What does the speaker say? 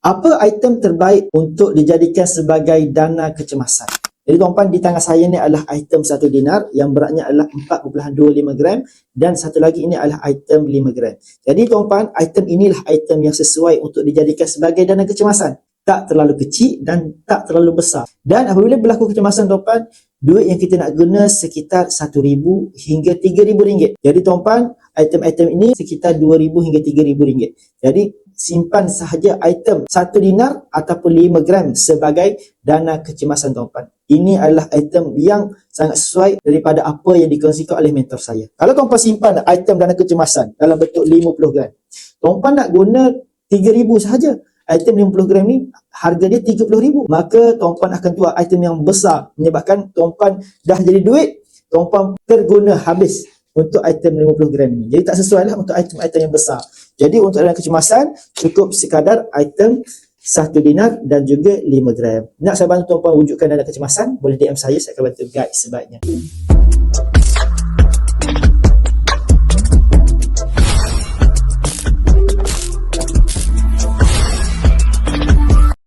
Apa item terbaik untuk dijadikan sebagai dana kecemasan? Jadi tuan-tuan, di tangan saya ni adalah item 1 dinar yang beratnya adalah 4.25 gram dan satu lagi ini adalah item 5 gram. Jadi tuan-tuan, item inilah item yang sesuai untuk dijadikan sebagai dana kecemasan. Tak terlalu kecil dan tak terlalu besar. Dan apabila berlaku kecemasan tuan-tuan, duit yang kita nak guna sekitar RM1,000 hingga RM3,000. Jadi tuan-tuan, item-item ini sekitar RM2,000 hingga RM3,000. Jadi simpan sahaja item 1 dinar ataupun 5 gram sebagai dana kecemasan tuan-tuan. Ini adalah item yang sangat sesuai daripada apa yang dikongsikan oleh mentor saya. Kalau tuan-tuan simpan item dana kecemasan dalam bentuk 50 gram, tuan-tuan nak guna RM3,000 sahaja. Item 50 gram ni harga dia RM30,000. Maka tuan-tuan akan jual item yang besar, menyebabkan tuan-tuan dah jadi duit, tuan-tuan terguna habis untuk item 50 gram ni. Jadi tak sesuai lah untuk item-item yang besar. Jadi untuk dana kecemasan cukup sekadar item 1 dinar dan juga 5 gram. Nak saya bantu tuan-tuan wujudkan dana kecemasan, boleh DM saya akan bantu guide sebaiknya.